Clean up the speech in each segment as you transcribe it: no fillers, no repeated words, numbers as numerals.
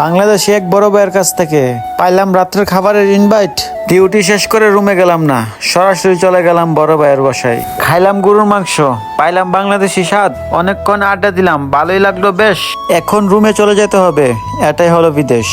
বাংলাদেশে এক বড় ভাইয়ের কাছ থেকে পাইলাম রাত্রের খাবারের ইনভাইট। ডিউটি শেষ করে রুমে গেলাম না, সরাসরি চলে গেলাম বড় ভাইয়ের বাসায়। খাইলাম গরুর মাংস, পাইলাম বাংলাদেশি স্বাদ, অনেকক্ষণ আড্ডা দিলাম, ভালোই লাগলো বেশ। এখন রুমে চলে যেতে হবে, এটাই হলো বিদেশ।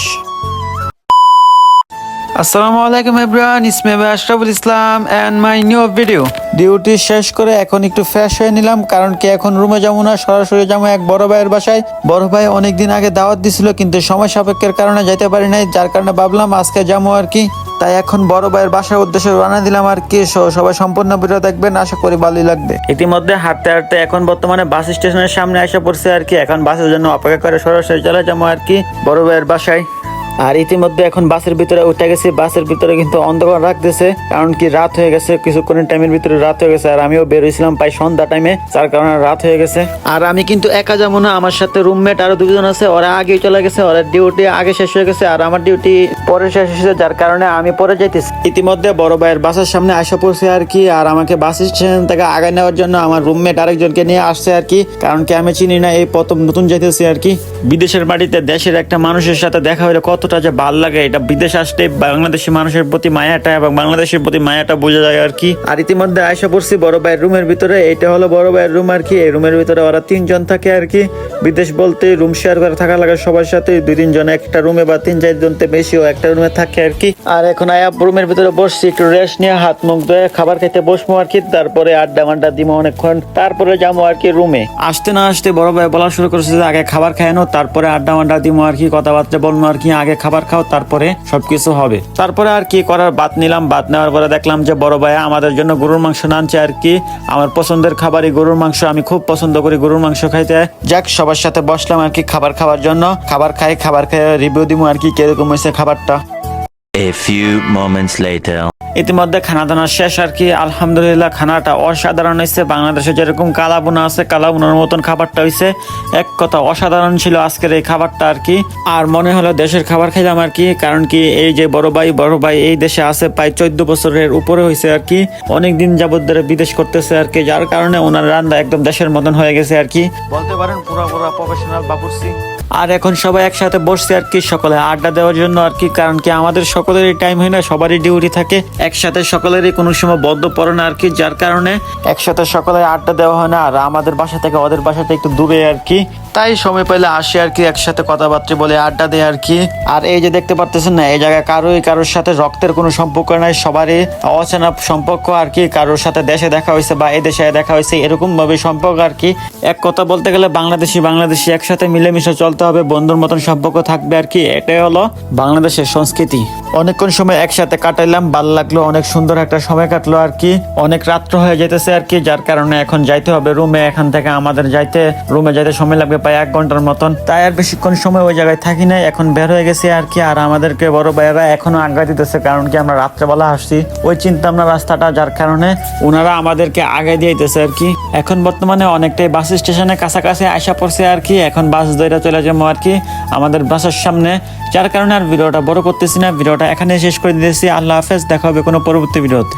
আসসালামু আলাইকুম everyone, it's me Ashraful Islam and my new video. Duty শেষ করে এখন একটু ফ্রেশ হয়ে নিলাম, কারণ কি এখন রুমে যাবো না, সরাসরি যাবো এক বড় ভাইয়ের বাসায়। বড় ভাই অনেকদিন আগে দাওয়াত দিছিল, কিন্তু সময় সাপেক্ষের কারণে যাইতে পারি নাই, যার কারণে ভাবলাম আজকে যাবো আর কি। তাই এখন বড় ভাইয়ের বাসার উদ্দেশ্যে রওনা দিলাম আর কি। সবাই সম্পূর্ণ ভিডিও দেখবেন, আশা করি ভালোই লাগবে। ইতিমধ্যে হাঁটতে হাঁটতে এখন বর্তমানে বাস স্টেশনের সামনে এসে পড়ছে আর কি। এখন বাসের জন্য অপেক্ষা করে সরাসরি চলে যাবো আর কি বড় ভাইয়ের বাসায়। আর ইতিমধ্যে এখন বাসের ভিতরে উঠে গেছি। বাসের ভিতরে কিন্তু অন্ধকার রাখতেছে, কারণ কি রাত হয়ে গেছে, কিছুক্ষণের টাইমের ভিতরে রাত হয়ে গেছে। আর আমিও বের হয়েছিলাম প্রায় সন্ধ্যা টাইমে, যার কারণে রাত হয়ে গেছে। আর আমি কিন্তু একা যাবো না, আমার সাথে রুমমেট আরো দুজন আছে, ওরা আগেই চলে গেছে, ওরা ডিউটি আগে শেষ হয়ে গেছে আর আমার ডিউটি পরে শেষ হয়েছে, যার কারণে আমি পরে যাইতেছি। ইতিমধ্যে বড় ভাইয়ের বাসের সামনে আসা পড়ছে আর কি। আর আমাকে বাস স্টেশন থেকে আগায় নেওয়ার জন্য আমার রুমমেট আরেকজনকে নিয়ে আসছে আর কি, কারণ কি আমি চিনি না, এই প্রথম নতুন যাইতেছি আর কি। বিদেশের মাটিতে দেশের একটা মানুষের সাথে দেখা হলে কতটা যে ভাল লাগে, এটা বিদেশ আসলে বাংলাদেশি মানুষের প্রতি মায়াটা এবং বাংলাদেশের প্রতি মায়াটা বোঝা যায় আর কি। আর ইতিমধ্যে আয়সা পড়ছি বড় ভাইয়ের রুমের ভিতরে। এটা হলো বড় ভাইয়ের রুম আর কি। এই রুমের ভিতরে ওরা 3 জন থাকে আর কি। বিদেশ বলতে রুম শেয়ার করে থাকা লাগে সবার সাথে, 2-3 জন একটা রুমে বা 3-4 জনতে বেশিও একটা রুমে থাকে আর কি। আর এখন আয়া রুমের ভিতরে বসছি, একটু রেস্ট নিয়ে হাত মুখ ধুয়ে খাবার খেতে বসবো আর কি। তারপরে আড্ডা মাড্ডা দিব অনেকক্ষণ, তারপরে যাবো আর কি রুমে। আসতে না আসতে বড় ভাই বলা শুরু করেছে যে আগে খাবার খায় নো, তারপরে আড্ডা মাড্ডা দিব আর কি, কথাবার্তা বলবো আর কি। আগে খাবার খাও, তারপরে সবকিছু হবে। তারপরে আর কি করার, ভাত নিলাম। ভাত নেওয়ার পরে দেখলাম যে বড় ভাই আমাদের জন্য গরুর মাংস আনছে আর কি। আমার পছন্দের খাবারই গরুর মাংস, আমি খুব পছন্দ করি গরুর মাংস খাইতে। যাক, সবার সাথে বসলাম আর কি খাবার খাওয়ার জন্য। খাবার খেয়ে রিভিউ দিব আর কি, কিরকম হয়েছে খাবারটা। A few moments later. ইতিমধ্যে খানা দানা শেষ আর কি। আলহামদুলিল্লাহ, খানাটা অসাধারণ হয়েছে। বাংলাদেশে যেরকম কালাবুনা আছে, কালাবুনার মতন খাবারটা হয়েছে। এক কথা অসাধারণ ছিল আজকের এই খাবারটা আর কি। আর মনে হলো দেশের খাবার খাইলাম আর কি, কারণ কি এই যে বড় ভাই এই দেশে আছে প্রায় 14 বছরের উপরে হয়েছে আর কি। অনেকদিন যাবত ধরে বিদেশ করতেছে আর কি, যার কারণে ওনার রান্না একদম দেশের মতন হয়ে গেছে আর কি, বলতে পারেন পুরো প্রফেশনাল বাবুর্চি। আর এখন সবাই একসাথে বসছে আর কি, সকলে আড্ডা দেওয়ার জন্য আর কি, কারণ কি আমাদের সকলেরই টাইম হয় না, সবারই ডিউটি থাকে। একসাথে সকলেরই কোনো সময় বদ্ধ পড়ে না আর কি, যার কারণে একসাথে সকলে আড্ডা দেওয়া হয় না। আর আমাদের বাসা থেকে ওদের বাসাতে একটু দূরে আর কি, তাই সময় পেলে আসে আর কি, একসাথে কথাবার্তা বলে আড্ডা দেয় আর কি। আর এই যে দেখতে পারতেছেন না, এই জায়গায় কারোর সাথে রক্তের কোনো সম্পর্ক নাই, সবারই অচেনা সম্পর্ক আর কি। কারোর সাথে দেশে দেখা হয়েছে বা এই দেশে দেখা হয়েছে, এরকম ভাবে সম্পর্ক আর কি। এক কথা বলতে গেলে বাংলাদেশি একসাথে মিলেমিশে চলতে হবে, বন্ধুর মতন সম্পর্ক থাকবে আর কি। এটাই হলো বাংলাদেশের সংস্কৃতি। অনেকক্ষণ সময় একসাথে কাটাইলাম, ভালো লাগলো, অনেক সুন্দর একটা সময় কাটলো আর কি। অনেক রাত্র হয়ে যেতেছে আর কি, যার কারণে এখন যাইতে হবে রুমে। এখান থেকে আমাদের রুমে যাইতে সময় লাগবে প্রায় 1 ঘন্টার মতন। তাই আর বেশিক্ষণ সময় ওই জায়গায় থাকি নাই, এখন বের হয়ে গেছি আর কি। আর আমাদেরকে বড় ভাইয়েরা এখনো আজ্ঞা দিতেছে, কারণ কি আমরা রাত্রেবেলা আসছি, ওই চিন্তা আমরা রাস্তাটা, যার কারণে ওনারা আমাদেরকে আগে দিয়েছে আর কি। এখন বর্তমানে অনেকটাই বাস স্টেশনের কাছাকাছি আসা পড়ছে আর কি। এখন বাস ধরে চলে যাবো আর কি আমাদের বাসার সামনে, যার কারণে আর ভিডিওটা বড় করতেছি না, ভিডিওটা এখানে শেষ করে দিতেছি। আল্লাহ হাফেজ, দেখা হবে কোনো পরবর্তী ভিডিওতে।